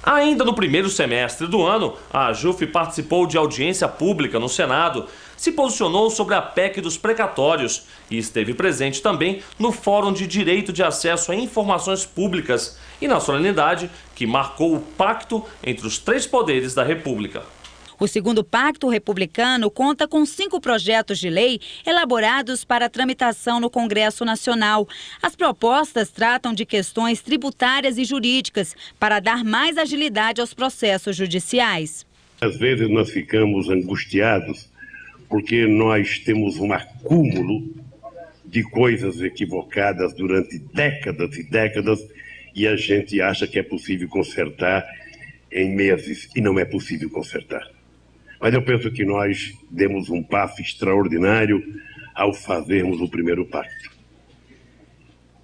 Ainda no primeiro semestre do ano, a AJUF participou de audiência pública no Senado, se posicionou sobre a PEC dos precatórios e esteve presente também no Fórum de Direito de Acesso a Informações Públicas e na solenidade que marcou o pacto entre os três poderes da República. O segundo pacto republicano conta com 5 projetos de lei elaborados para tramitação no Congresso Nacional. As propostas tratam de questões tributárias e jurídicas para dar mais agilidade aos processos judiciais. Às vezes nós ficamos angustiados porque nós temos um acúmulo de coisas equivocadas durante décadas e décadas e a gente acha que é possível consertar em meses e não é possível consertar. Mas eu penso que nós demos um passo extraordinário ao fazermos o primeiro pacto.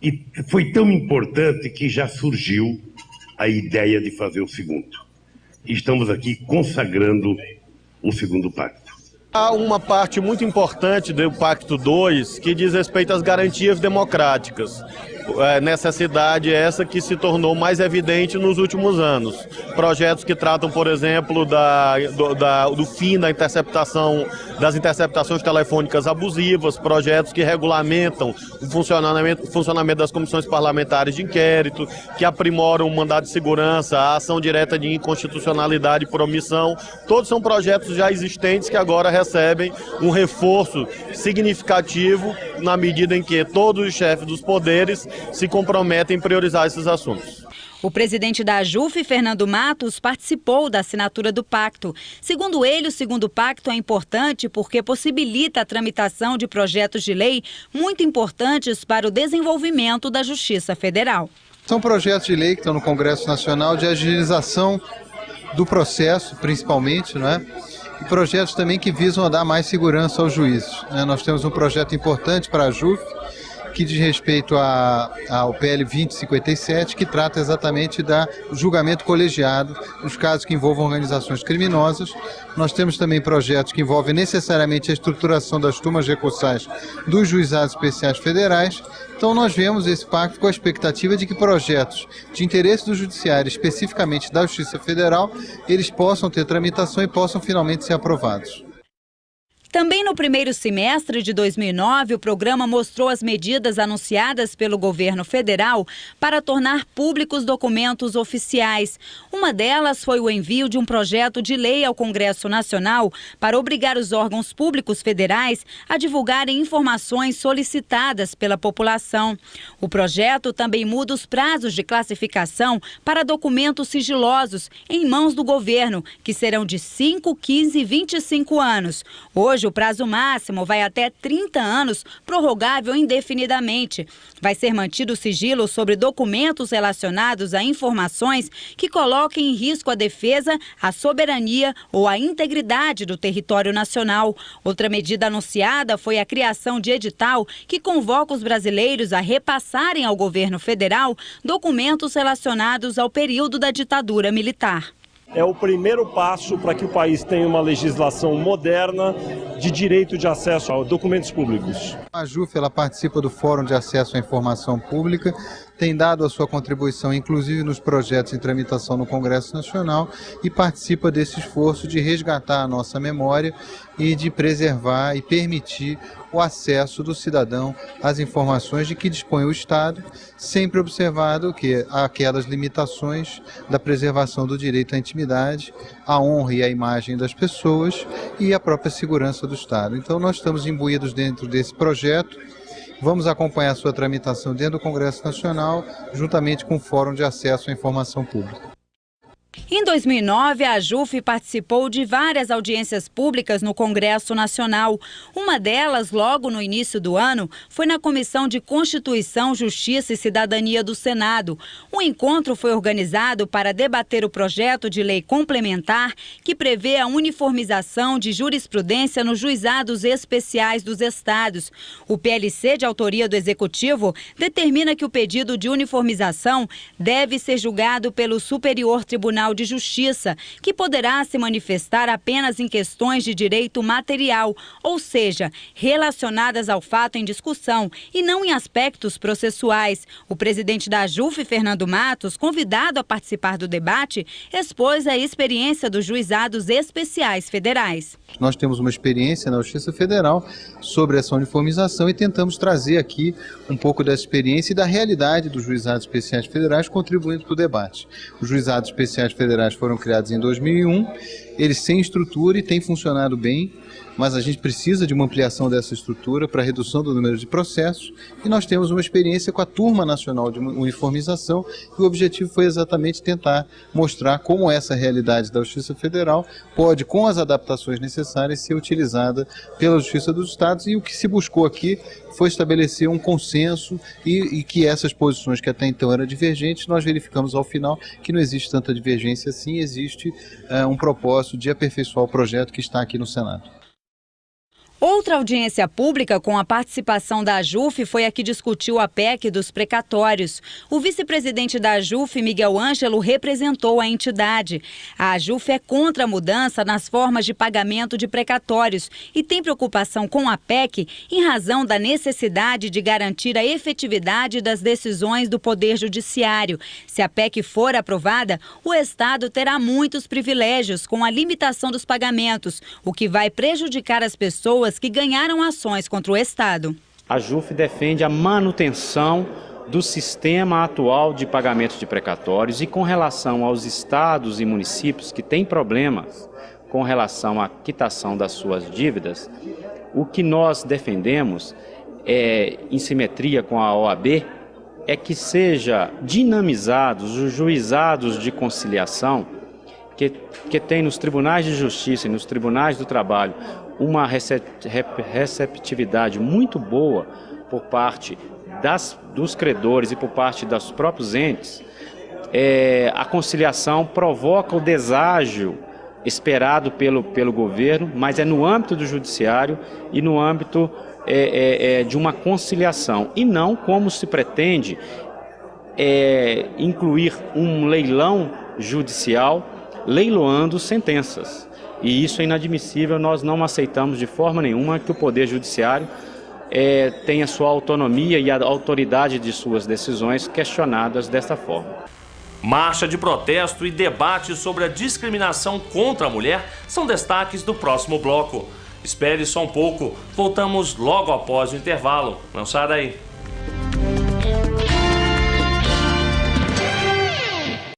E foi tão importante que já surgiu a ideia de fazer o segundo. E estamos aqui consagrando o segundo pacto. Há uma parte muito importante do Pacto 2 que diz respeito às garantias democráticas. Necessidade essa que se tornou mais evidente nos últimos anos. Projetos que tratam, por exemplo, do fim das interceptações telefônicas abusivas, projetos que regulamentam o funcionamento das comissões parlamentares de inquérito, que aprimoram o mandado de segurança, a ação direta de inconstitucionalidade por omissão. Todos são projetos já existentes que agora recebem um reforço significativo na medida em que todos os chefes dos poderes se comprometem em priorizar esses assuntos. O presidente da AJUF, Fernando Matos, participou da assinatura do pacto. Segundo ele, o segundo pacto é importante porque possibilita a tramitação de projetos de lei muito importantes para o desenvolvimento da Justiça Federal. São projetos de lei que estão no Congresso Nacional de agilização do processo, principalmente, não é? E projetos também que visam dar mais segurança aos juízes. Nós temos um projeto importante para a AJUF, que diz respeito ao PL 2057, que trata exatamente do julgamento colegiado nos casos que envolvam organizações criminosas. Nós temos também projetos que envolvem necessariamente a estruturação das turmas recursais dos juizados especiais federais. Então nós vemos esse pacto com a expectativa de que projetos de interesse do judiciário, especificamente da Justiça Federal, eles possam ter tramitação e possam finalmente ser aprovados. Também no primeiro semestre de 2009, o programa mostrou as medidas anunciadas pelo governo federal para tornar públicos documentos oficiais. Uma delas foi o envio de um projeto de lei ao Congresso Nacional para obrigar os órgãos públicos federais a divulgarem informações solicitadas pela população. O projeto também muda os prazos de classificação para documentos sigilosos em mãos do governo, que serão de 5, 15 e 25 anos. Hoje, o prazo máximo vai até 30 anos, prorrogável indefinidamente. Vai ser mantido o sigilo sobre documentos relacionados a informações que coloquem em risco a defesa, a soberania ou a integridade do território nacional. Outra medida anunciada foi a criação de edital que convoca os brasileiros a repassarem ao governo federal documentos relacionados ao período da ditadura militar. É o primeiro passo para que o país tenha uma legislação moderna de direito de acesso a documentos públicos. A AJUF participa do Fórum de Acesso à Informação Pública, tem dado a sua contribuição, inclusive nos projetos em tramitação no Congresso Nacional, e participa desse esforço de resgatar a nossa memória e de preservar e permitir o acesso do cidadão às informações de que dispõe o Estado, sempre observado que há aquelas limitações da preservação do direito à intimidade, à honra e à imagem das pessoas e à própria segurança do Estado. Então nós estamos imbuídos dentro desse projeto. Vamos acompanhar a sua tramitação dentro do Congresso Nacional, juntamente com o Fórum de Acesso à Informação Pública. Em 2009, a AJUF participou de várias audiências públicas no Congresso Nacional. Uma delas, logo no início do ano, foi na Comissão de Constituição, Justiça e Cidadania do Senado. O encontro foi organizado para debater o projeto de lei complementar que prevê a uniformização de jurisprudência nos juizados especiais dos estados. O PLC, de autoria do Executivo, determina que o pedido de uniformização deve ser julgado pelo Superior Tribunal de de Justiça, que poderá se manifestar apenas em questões de direito material, ou seja, relacionadas ao fato em discussão e não em aspectos processuais. O presidente da AJUF, Fernando Matos, convidado a participar do debate, expôs a experiência dos juizados especiais federais. Nós temos uma experiência na Justiça Federal sobre essa uniformização e tentamos trazer aqui um pouco dessa experiência e da realidade dos juizados especiais federais, contribuindo para o debate. Os juizados especiais federais foram criados em 2001, eles têm estrutura e têm funcionado bem, mas a gente precisa de uma ampliação dessa estrutura para a redução do número de processos e nós temos uma experiência com a Turma Nacional de Uniformização e o objetivo foi exatamente tentar mostrar como essa realidade da Justiça Federal pode, com as adaptações necessárias, ser utilizada pela Justiça dos Estados e o que se buscou aqui foi estabelecer um consenso e que essas posições que até então eram divergentes, nós verificamos ao final que não existe tanta divergência assim, existe um propósito de aperfeiçoar o projeto que está aqui no Senado. Outra audiência pública com a participação da AJUF foi a que discutiu a PEC dos precatórios. O vice-presidente da AJUF, Miguel Ângelo, representou a entidade. A AJUF é contra a mudança nas formas de pagamento de precatórios e tem preocupação com a PEC em razão da necessidade de garantir a efetividade das decisões do Poder Judiciário. Se a PEC for aprovada, o Estado terá muitos privilégios com a limitação dos pagamentos, o que vai prejudicar as pessoas que ganharam ações contra o Estado. A AJUF defende a manutenção do sistema atual de pagamento de precatórios e com relação aos estados e municípios que têm problemas com relação à quitação das suas dívidas, o que nós defendemos, em simetria com a OAB, é que seja dinamizados os juizados de conciliação que tem nos tribunais de justiça e nos tribunais do trabalho uma receptividade muito boa por parte dos credores e por parte dos próprios entes. A conciliação provoca o deságio esperado pelo governo, mas é no âmbito do judiciário e no âmbito de uma conciliação, e não como se pretende incluir um leilão judicial leiloando sentenças. E isso é inadmissível, nós não aceitamos de forma nenhuma que o Poder Judiciário tenha sua autonomia e a autoridade de suas decisões questionadas desta forma. Marcha de protesto e debate sobre a discriminação contra a mulher são destaques do próximo bloco. Espere só um pouco, voltamos logo após o intervalo. Não saia daí.